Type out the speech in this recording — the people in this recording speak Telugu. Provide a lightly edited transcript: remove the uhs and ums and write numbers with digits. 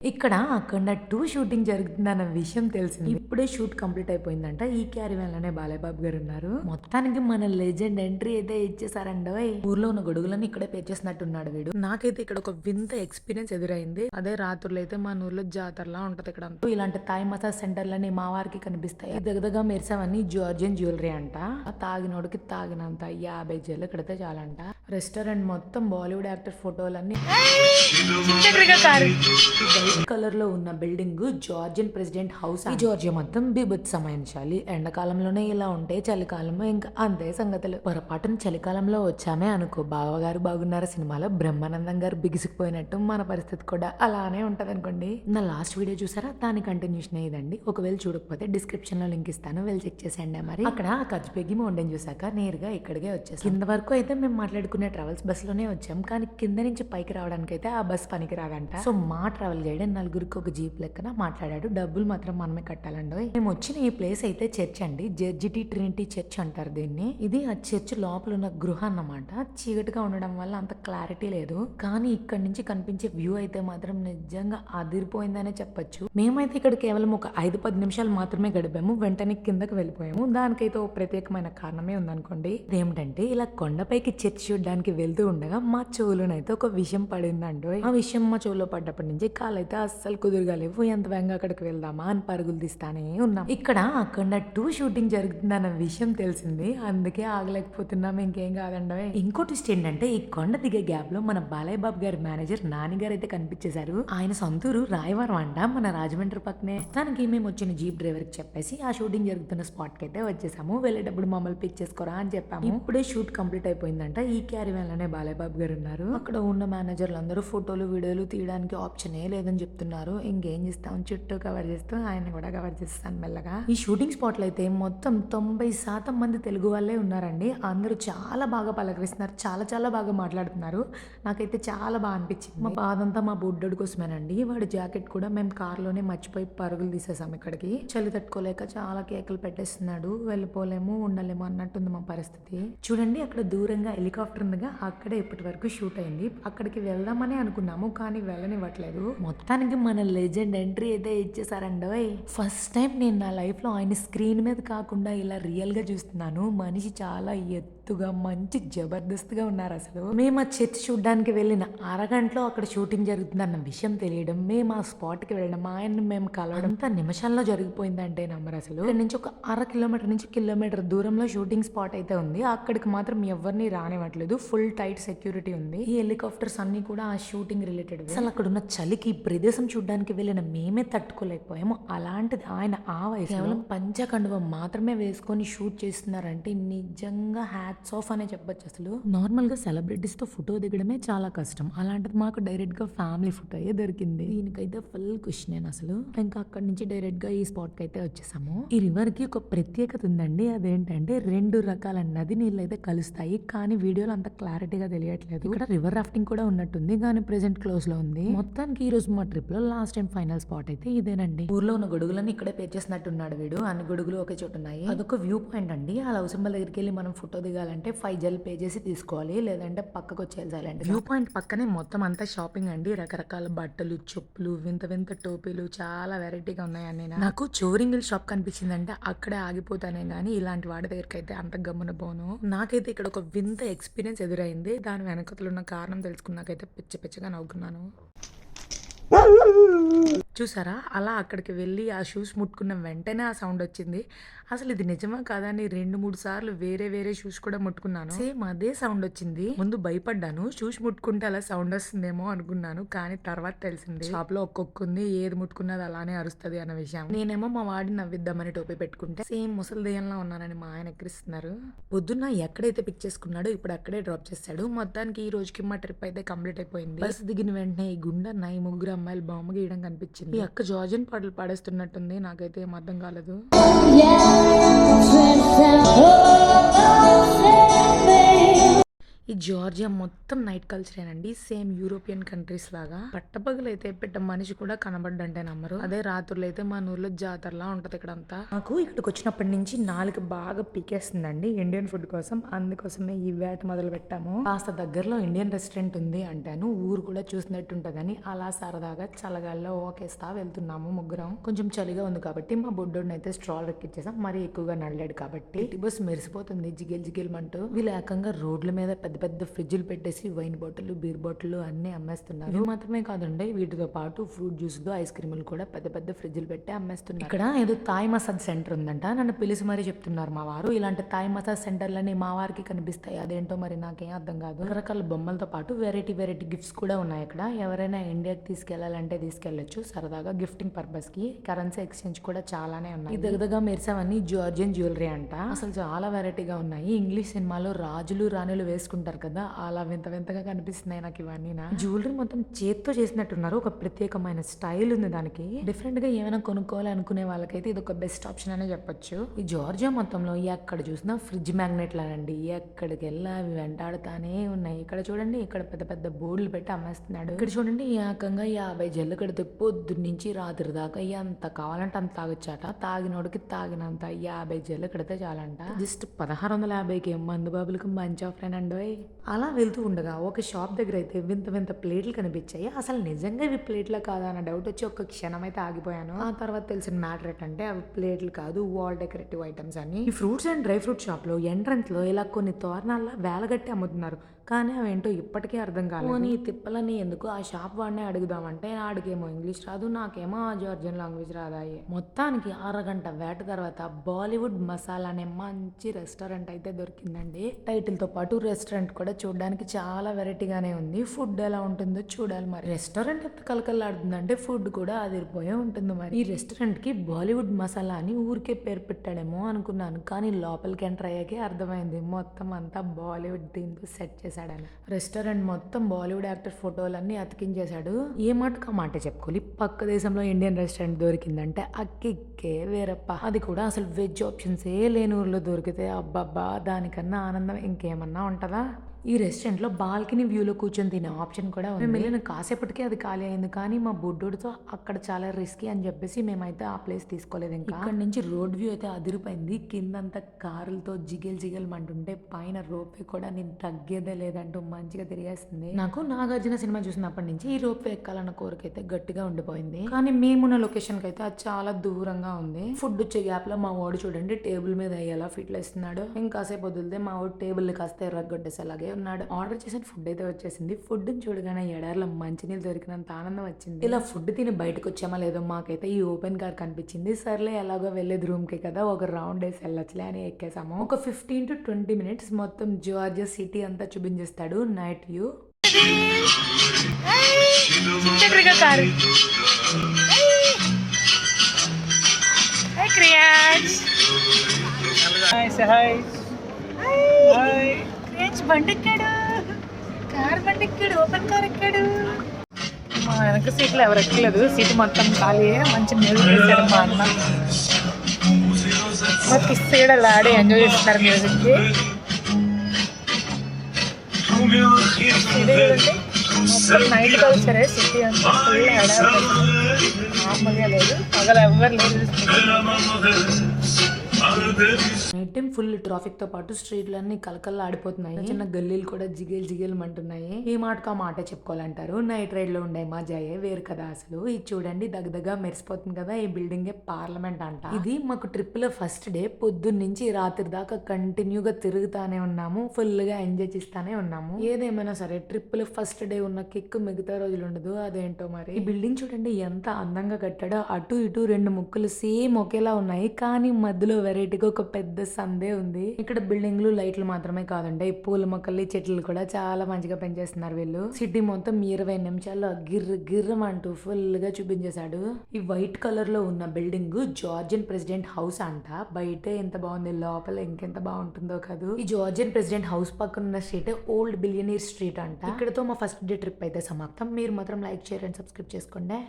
ఇక్కడ అఖండ 2 షూటింగ్ జరుగుతుందన్న విషయం తెలిసింది. ఇప్పుడే షూట్ కంప్లీట్ అయిపోయిందంట. ఈ క్యారీవాన్ లోనే బాలయ్యబాబు గారు ఉన్నారు. మొత్తానికి మన లెజెండ్ ఎంట్రీ అయితే ఇచ్చేసారండోయ్. ఊర్లో ఉన్న గొడుగులను ఇక్కడే పేర్చేసినట్టున్నాడు వీడు. నాకైతే ఇక్కడ ఒక వింత ఎక్స్పీరియన్స్ ఎదురైంది. అదే రాత్రులు అయితే మన ఊర్లో జాతరలా ఉంటది ఇక్కడ. ఇలాంటి థాయ్ మసాజ్ సెంటర్లని మా వారికి కనిపిస్తాయి. దగ్గరగా మెరిసావన్నీ జార్జియన్ జ్యువెలరీ అంట. తాగినోడికి తాగినంత 50 జైలు కడితే చాలంట. రెస్టారెంట్ మొత్తం బాలీవుడ్ యాక్టర్ ఫోటోలన్నీ కలర్ లో ఉన్న బిల్డింగ్ జార్జియన్ ప్రెసిడెంట్ హౌస్. ఈ జార్జియా మొత్తం బీభత్సమైనశాలి. ఎండాకాలంలోనే ఇలా ఉంటే చలికాలంలో ఇంకా అంతే సంగతులు. పొరపాటున చలికాలంలో వచ్చామే అనుకో, బావగారు బాగున్నారు సినిమాలో బ్రహ్మానందం గారు బిగిసిపోయినట్టు మన పరిస్థితి కూడా అలానే ఉంటది అనుకోండి. నా లాస్ట్ వీడియో చూసారా, దాని కంటిన్యూషన్ ఇదండి. ఒకవేళ చూడకపోతే డిస్క్రిప్షన్ లో లింక్ ఇస్తాను, వెళ్ళి చెక్ చేసేయండి. మరి అక్కడ ఖర్చు పెగ్గి మౌంటైన్ చూసాక నేరుగా ఇక్కడికే వచ్చేసాం. కింద వరకు అయితే మేము మాట్లాడుకునే ట్రావెల్స్ బస్ లోనే వచ్చాం, కానీ కింద నుంచి పైకి రావడానికి అయితే ఆ బస్ పనికి రాదంట. సో మా ట్రావెల్ గైడ్ నలుగురికి ఒక జీప్ లెక్కన మాట్లాడాడు. డబ్బులు మాత్రం మనమే కట్టాలండి. మేము వచ్చిన ఈ ప్లేస్ అయితే చర్చ్ అండి, జెర్జిటీ ట్రినిటీ చర్చ్ అంటారు దీన్ని. ఇది ఆ చర్చ్ లోపల ఉన్న గృహ అన్నమాట. చీకటిగా ఉండడం వల్ల అంత క్లారిటీ లేదు, కానీ ఇక్కడ నుంచి కనిపించే వ్యూ అయితే మాత్రం నిజంగా అదిరిపోయిందనే చెప్పొచ్చు. మేమైతే ఇక్కడ కేవలం ఒక 5-10 నిమిషాలు మాత్రమే గడిపాము, వెంటనే కిందకి వెళ్ళిపోయాము. దానికైతే ఒక ప్రత్యేకమైన కారణమే ఉందనుకోండి. ఇదేమిటంటే ఇలా కొండపైకి చర్చ్ చూడడానికి వెళ్తూ ఉండగా మా చెవులోనైతే ఒక విషయం పడిందండి. ఆ విషయం మా చెవులో పడ్డప్పటి నుంచి కాలైతే అస్సలు కుదురుగాలేవు. ఎంత వేగంగా అక్కడికి వెళ్దామా అని పరుగులు తీస్తానే ఉన్నాం. ఇక్కడ అఖండ 2 షూటింగ్ జరుగుతుందన్న విషయం తెలిసింది, అందుకే ఆగలేకపోతున్నాం. ఇంకేం కాదండి. ఇంకో ట్విస్ట్ ఏంటంటే ఈ కొండ దిగే గ్యాప్ లో మన బాలయ్యబాబు గారి మేనేజర్ నాని గారు అయితే కనిపించేశారు. ఆయన సొంతూరు రాయవరం అంట, మన రాజమండ్రి పక్కనే. దానికి మేము వచ్చిన జీప్ డ్రైవర్ కి చెప్పేసి ఆ షూటింగ్ జరుగుతున్న స్పాట్ కి అయితే వచ్చేసాము. వెళ్ళేటప్పుడు మమ్మల్ని పిక్ చేసుకోరా అని చెప్పాము. ఇప్పుడే షూట్ కంప్లీట్ అయిపోయిందంట. ఈ క్యారీవాన్ లోనే బాలయ్యబాబు గారు ఉన్నారు. అక్కడ ఉన్న మేనేజర్లు అందరూ ఫోటోలు వీడియోలు తీయడానికి ఆప్షనే లేదని చెప్తున్నారు. ఇంకేం చేస్తాం, చుట్టూ కవర్ చేస్తూ ఆయన కూడా కవర్ చేస్తాను మెల్లగా. ఈ షూటింగ్ స్పాట్ లో అయితే మొత్తం 90% మంది తెలుగు వాళ్ళే ఉన్నారండి. అందరూ చాలా బాగా పలకరిస్తున్నారు, చాలా చాలా బాగా మాట్లాడుతున్నారు. నాకైతే చాలా బాగా అనిపించింది. మా బాధంతా మా బుడ్డోడి కోసమేనండి. వాడి జాకెట్ కూడా మేము కార్లోనే మర్చిపోయి పరుగులు తీసేసాం. ఇక్కడికి చలి తట్టుకోలేక చాలా కేకలు పెట్టేస్తున్నాడు. వెళ్ళిపోలేము ఉండలేము అన్నట్టుంది మా పరిస్థితి. చూడండి అక్కడ దూరంగా హెలికాప్టర్ ఉందిగా, అక్కడే ఇప్పటి వరకు షూట్ అయింది. అక్కడికి వెళ్దామని అనుకున్నాము, కానీ వెళ్ళనివ్వట్లేదు. మొత్తానికి మన లెజెండ్ ఎంట్రీ అయితే ఇచ్చేసారండోయ్. ఫస్ట్ టైం నేను నా లైఫ్ లో ఆయన స్క్రీన్ మీద కాకుండా ఇలా రియల్ గా చూస్తున్నాను. మనిషి చాలా ఎత్తుగా మంచి జబర్దస్త్గా ఉన్నారు. అసలు మేము ఆ చర్చ్ చూడడానికి వెళ్ళిన అరగంటలో అక్కడ షూటింగ్ జరుగుతుందన్న విషయం తెలియడం, మేము ఆ స్పాట్ కి వెళ్ళడం, ఆయన్ని మేము కలవడం అంత నిమిషాల్లో జరిగిపోయిందంటే నమ్మరు. అసలు ఇక్కడ నుంచి ఒక 1/2 కిలోమీటర్ నుంచి కిలోమీటర్ దూరంలో షూటింగ్ స్పాట్ అయితే ఉంది. అక్కడికి మాత్రం ఎవరిని రానివ్వట్లేదు, ఫుల్ టైట్ సెక్యూరిటీ ఉంది. ఈ హెలికాప్టర్స్ అన్ని కూడా ఆ షూటింగ్ రిలేటెడ్. అసలు అక్కడ ఉన్న చలికి ప్రదేశం చూడడానికి వెళ్ళిన మేమే తట్టుకోలేకపోయాము. అలాంటిది ఆయన ఆ వయసు కేవలం పంచకండువ మాత్రమే వేసుకొని షూట్ చేస్తున్నారంటే నిజంగా హ్యాట్స్ ఆఫ్ అనే చెప్పొచ్చు. అసలు నార్మల్ గా సెలబ్రిటీస్ తో ఫోటో దిగడమే చాలా కష్టం, అలాంటిది మాకు డైరెక్ట్ గా ఫ్యామిలీ ఫోటో దొరికింది. దీనికైతే ఫుల్ ఖుషి నేను అసలు. ఇంకా అక్కడి నుంచి డైరెక్ట్ గా ఈ స్పాట్ కి అయితే వచ్చేసాము. ఈ రివర్ కి ఒక ప్రత్యేకత ఉందండి. అదేంటంటే 2 రకాల నది నీళ్ళు అయితే కలుస్తాయి, కానీ వీడియోలో అంత క్లారిటీగా తెలియట్లేదు. ఇక్కడ రివర్ రాఫ్టింగ్ కూడా ఉన్నట్టుంది, కానీ ప్రెసెంట్ క్లోజ్ లో ఉంది. మొత్తానికి ఈ రోజు మా ట్రిప్ లో లాస్ట్ టైం ఫైనల్ స్పాట్ అయితే ఇదేనండి. ఊర్లో ఉన్న గొడుగులను ఇక్కడే పేర్చేసినట్టున్నాడు వీడు. అన్ని గొడుగులు ఒకే చోటు ఉన్నాయి. అదొక వ్యూ పాయింట్ అండి. ఆ లవ్ సింబల్ దగ్గరికి వెళ్ళి మనం ఫోటో దిగాలంటే 5 జల్ పే చేసి తీసుకోవాలి, లేదంటే పక్కకు వచ్చేయాలంటే. వ్యూ పాయింట్ పక్కనే మొత్తం అంతా షాపింగ్ అండి. రకరకాల బట్టలు, చెప్పులు, వింత వింత టోపీలు, చాలా వెరైటీగా ఉన్నాయని. నాకు చోరింగిల్ షాప్ కనిపించిందంటే అక్కడే ఆగిపోతానే గానీ ఇలాంటి వాడి దగ్గరికి అయితే అంత గమ్మున పోను. నాకైతే ఇక్కడ ఒక వింత ఎక్స్పీరియన్స్ ఎదురైంది. దాని వెనకతలు ఉన్న కారణం తెలుసుకున్నాకైతే పిచ్చ పిచ్చగా నవ్వుకున్నాను. చూసారా, అలా అక్కడికి వెళ్ళి ఆ షూస్ ముట్టుకున్న వెంటనే ఆ సౌండ్ వచ్చింది. అసలు ఇది నిజమా కాదా అని 2-3 సార్లు వేరే వేరే షూస్ కూడా ముట్టుకున్నాను. సేమ్ అదే సౌండ్ వచ్చింది. ముందు భయపడ్డాను, షూస్ ముట్టుకుంటే అలా సౌండ్ వస్తుందేమో అనుకున్నాను, కానీ తర్వాత తెలిసింది షాప్ లో ఒక్కొక్కుంది, ఏది ముట్టుకున్నది అలానే అరుస్తుంది అన్న విషయం. నేనేమో మా వాడిని నవ్విద్దామని టోపీ పెట్టుకుంటే సేమ్ ముసలి దెయ్యంలా ఉన్నానని మా ఆయన ఎక్కిరిస్తున్నారు. పొద్దున్న ఎక్కడైతే పిక్ చేసుకున్నాడో ఇప్పుడు అక్కడే డ్రాప్ చేశాడు. మొత్తానికి ఈ రోజుకి మా ట్రిప్ అయితే కంప్లీట్ అయిపోయింది. బస్ దిగిన వెంటనే ఈ గుండె ఈ 3 అమ్మాయిలు బొమ్మ గీయడం కనిపించింది. ఈ అక్క జార్జియన్ పాటలు పాడేస్తున్నట్టుంది, నాకైతే ఏం అర్థం కాలేదు. ఈ జార్జియా మొత్తం నైట్ కల్చరేనండి. సేమ్ యూరోపియన్ కంట్రీస్ లాగా. పట్టపగలైతే పెద్ద మనిషి కూడా కనబడ్డంటే నమ్మరు. అదే రాత్రులు అయితే మన ఊర్లో జాతరలా ఉంటది ఇక్కడంతా. నాకు ఇక్కడికి వచ్చినప్పటి నుంచి నాలుగు బాగా పీకేస్తుందండి ఇండియన్ ఫుడ్ కోసం. అందుకోసమే ఈ వేట మొదలు పెట్టాము. కాస్త దగ్గరలో ఇండియన్ రెస్టారెంట్ ఉంది అంటాను. ఊరు కూడా చూసినట్టు ఉంటదని అలా సరదాగా చల్లగాల్లో ఓకేస్తా వెళ్తున్నాము ముగ్గురం. కొంచెం చలిగా ఉంది కాబట్టి మా బొడ్డోడిని అయితే స్ట్రాల్ ఎక్కిచ్చేసాం. మరీ ఎక్కువగా నడలేడు కాబట్టి బస్ మెరిసిపోతుంది జిగేల్ జిగేల్ అంటూ. వీళ్ళు ఏకంగా రోడ్ల మీద పెద్ద పెద్ద ఫ్రిడ్జ్లు పెట్టేసి వైన్ బాటిల్ బీర్ బాటిల్ అన్ని అమ్మేస్తున్నారు. ఇవి మాత్రమే కాదండి, వీటితో పాటు ఫ్రూట్ జ్యూస్లు ఐస్ క్రీములు కూడా పెద్ద పెద్ద ఫ్రిడ్జ్లు పెట్టి అమ్మేస్తున్నారు. ఇక్కడ ఏదో థాయ్ మసాజ్ సెంటర్ ఉందంట. నన్ను పిలిచి మరీ చెప్తున్నారు మా వారు. ఇలాంటి థాయ్ మసాజ్ సెంటర్లని మా వారికి కనిపిస్తాయి. అదేంటో మరి నాకేం అర్థం కాదు. రకరకాల బొమ్మలతో పాటు వెరైటీ వెరైటీ గిఫ్ట్స్ కూడా ఉన్నాయి ఇక్కడ. ఎవరైనా ఇండియాకి తీసుకెళ్లాలంటే తీసుకెళ్లొచ్చు సరదాగా గిఫ్టింగ్ పర్పస్ కి. కరెన్సీ ఎక్స్చేంజ్ కూడా చాలానే ఉన్నాయి. ఈ దగ్గరగా మెరిసేవన్నీ జార్జియన్ జ్యువెలరీ అంట. అసలు చాలా వెరైటీగా ఉన్నాయి. ఇంగ్లీష్ సినిమాలో రాజులు రాణులు వేసుకుంటారు కదా, అలా వింత వింతగా కనిపిస్తున్నాయి నాకు ఇవన్నీ. జ్యువెలరీ మొత్తం చేత్తో చేసినట్టున్నారు. ఒక ప్రత్యేకమైన స్టైల్ ఉంది దానికి. డిఫరెంట్ గా ఏమైనా కొనుక్కోవాలి అనుకునే వాళ్ళకైతే ఇది ఒక బెస్ట్ ఆప్షన్ అనే చెప్పొచ్చు. ఈ జార్జియా మొత్తంలో ఎక్కడ చూసినా ఫ్రిడ్జ్ మ్యాగ్నెట్ లానండి. ఎక్కడికి వెళ్ళా అవి వెంటాడుతానే ఉన్నాయి. ఇక్కడ చూడండి, ఇక్కడ పెద్ద పెద్ద బోర్డులు పెట్టి అమ్మేస్తున్నాడు. ఇక్కడ చూడండి, ఏకంగా 50 జల్లు కడితే పొద్దున్న నుంచి రాత్రి దాకా ఎంత కావాలంటే అంత తాగొచ్చాట. తాగినోడికి తాగినంత 50 జల్లు కడితే చాలంట. జస్ట్ 1650కి మందు బాబులకు మంచి ఆఫర్ అండి. అలా వెళ్తూ ఉండగా ఒక షాప్ దగ్గర అయితే వింత వింత ప్లేట్లు కనిపించాయి. అసలు నిజంగా ఇవి ప్లేట్లా కాదా అన్న డౌట్ వచ్చి ఒక క్షణం అయితే ఆగిపోయాను. ఆ తర్వాత తెలిసిన మ్యాటర్ ఏంటంటే అవి ప్లేట్లు కాదు, వాల్ డెకరేటివ్ ఐటమ్స్ అని. ఈ fruits and dry fruit shop లో ఎంట్రన్స్ లో ఇలా కొన్ని తోరణాల్లో వేలగట్టి అమ్ముతున్నారు. కానీ అవేంటో ఇప్పటికీ అర్థం కాలేదు. నీ తిప్పలని ఎందుకు ఆ షాప్ వాడినే అడుగుదామంటే ఆడికేమో ఇంగ్లీష్ రాదు, నాకేమో ఆ జార్జియన్ లాంగ్వేజ్ రాదాయి. మొత్తానికి అరగంట వేట తర్వాత బాలీవుడ్ మసాలా అనే మంచి రెస్టారెంట్ అయితే దొరికిందండి. టైటిల్ తో పాటు రెస్టారెంట్ కూడా చూడడానికి చాలా వెరైటీగానే ఉంది. ఫుడ్ ఎలా ఉంటుందో చూడాలి మరి. రెస్టారెంట్ ఎంత కలకలాడుతుందంటే ఫుడ్ కూడా అదిరిపోయే ఉంటుంది మరి. ఈ రెస్టారెంట్ కి బాలీవుడ్ మసాలా అని ఊరికే పేరు పెట్టాడేమో అనుకున్నాను, కానీ లోపలికి ఎంటర్ అయ్యాకే అర్థమైంది మొత్తం అంతా బాలీవుడ్ థీమ్ తో సెట్ చేశాడు. రెస్టారెంట్ మొత్తం బాలీవుడ్ యాక్టర్ ఫోటోలన్నీ అతికించేశాడు. ఏ మాటకు ఆ మాట చెప్పుకోవాలి. పక్క దేశంలో ఇండియన్ రెస్టారెంట్ దొరికిందంటే అక్కిక్కే వేరప్ప. అది కూడా అసలు వెజ్ ఆప్షన్సే లేని ఊర్లో దొరికితే అబ్బబ్బా, దానికన్నా ఆనందం ఇంకేమన్నా ఉంటుందా. ఈ రెస్టారెంట్ లో బాల్కనీ వ్యూలో కూర్చొని తినే ఆప్షన్ కూడా ఉంది. మేము వెళ్ళిన కాసేపటికే అది ఖాళీ అయింది, కానీ మా బుడ్డోడితో అక్కడ చాలా రిస్కీ అని చెప్పేసి మేమైతే ఆ ప్లేస్ తీసుకోలేదు. ఇంకా ఇక్కడ నుంచి రోడ్ వ్యూ అయితే అదిరిపోయింది. కిందంతా కారులతో జిగేల్ జిగేల్ అంటుంటే పైన రోపే కూడా నేను తగ్గేదే లేదంటూ మంచిగా తిరిగేస్తుంది. నాకు నాగార్జున సినిమా చూసినప్పటి నుంచి ఈ రోపే ఎక్కాలన్న కోరిక అయితే గట్టిగా ఉండిపోయింది. కానీ మేమున్న లొకేషన్ కి అయితే అది చాలా దూరంగా ఉంది. ఫుడ్ వచ్చే గ్యాప్ లో మా వాడు చూడండి టేబుల్ మీద ఎలా ఫిట్లు వేస్తున్నాడు. ఇంకాసేపు వదిలితే మా వాడు టేబుల్ కాస్త ఎర్రగొట్టేసేలాగే ఉన్నాడు. ఆర్డర్ చేసిన ఫుడ్ అయితే వచ్చేసింది. ఫుడ్ చూడగానే ఎడారిలో మంచినీళ్ళు దొరికినంత ఆనందం వచ్చింది. ఇలా ఫుడ్ తిని బయటకు వచ్చామా లేదో మాకైతే ఈ ఓపెన్ కార్ కనిపించింది. సర్లే ఎలాగో వెళ్ళేది రూమ్ కి కదా, ఒక రౌండ్ వేసి వెళ్ళొచ్చులే అని ఎక్కేసాము. ఒక 15 to 20 minutes మొత్తం జార్జియా సిటీ అంతా చూపించేస్తాడు నైట్ వ్యూ. బండెక్కాడు, కార్ బండెక్కాడు, ఓపెన్ కార్ ఎక్కాడు. మా వెనక సీట్లో ఎవరు ఎక్కలేదు, సీట్ మొత్తం ఖాళీ. మంచి మ్యూజిక్ వేసాడు మా అన్న. మా కిస్ కూడా ఆడి ఎంజాయ్ చేస్తున్నారు మ్యూజిక్ కి. మొత్తం నైట్ కల్చరే సిటీ అంతా ఫుల్ హడావిడి. నార్మల్గా లేదు, పగల ఎవరు లేదు. నైట్ టైం ఫుల్ ట్రాఫిక్ తో పాటు స్ట్రీట్లన్నీ కలకల్లా ఆడిపోతున్నాయి. చిన్న గల్లీలు కూడా జిగేల్ జిగేల్ అంటున్నాయి. ఈ మాటకు ఆ మాట చెప్పుకోవాలంటారు. నైట్ రైడ్ లో ఉండే మజాయే వేరు కదా అసలు. ఇది చూడండి దగ్గరగా మెరిసిపోతుంది కదా, ఈ బిల్డింగ్ పార్లమెంట్ అంట. ఇది మాకు ట్రిప్ లో ఫస్ట్ డే. పొద్దున్న నుంచి రాత్రి దాకా కంటిన్యూగా తిరుగుతానే ఉన్నాము, ఫుల్ గా ఎంజాయ్ చేస్తానే ఉన్నాము. ఏదేమైనా సరే ట్రిప్ లో ఫస్ట్ డే ఉన్న కిక్ మిగతా రోజులు ఉండదు, అదేంటో మరి. ఈ బిల్డింగ్ చూడండి ఎంత అందంగా కట్టాడో. అటు ఇటు 2 ముక్కలు సేమ్ ఒకేలా ఉన్నాయి, కానీ మధ్యలో వెరైటీగా ఒక పెద్ద సందే ఉంది. ఇక్కడ బిల్డింగ్లు లైట్లు మాత్రమే కాదండి, ఈ పూల మొక్కలు చెట్లు కూడా చాలా మంచిగా పెంచేస్తున్నారు వీళ్ళు. సిటీ మొత్తం 20 నిమిషాల్లో గిర్రం అంటూ ఫుల్ గా చూపించేశాడు. ఈ వైట్ కలర్ లో ఉన్న బిల్డింగ్ జార్జియన్ ప్రెసిడెంట్ హౌస్ అంట. బయట ఎంత బాగుంది, లోపల ఇంకెంత బాగుంటుందో కాదు. ఈ జార్జియన్ ప్రెసిడెంట్ హౌస్ పక్కన ఉన్న స్ట్రీట్ ఓల్డ్ బిలియనీర్ స్ట్రీట్ అంట. ఇక్కడతో మా ఫస్ట్ డే ట్రిప్ అయితే సమాప్తం. మీరు మాత్రం లైక్, షేర్ అండ్ సబ్స్క్రైబ్ చేసుకోండి.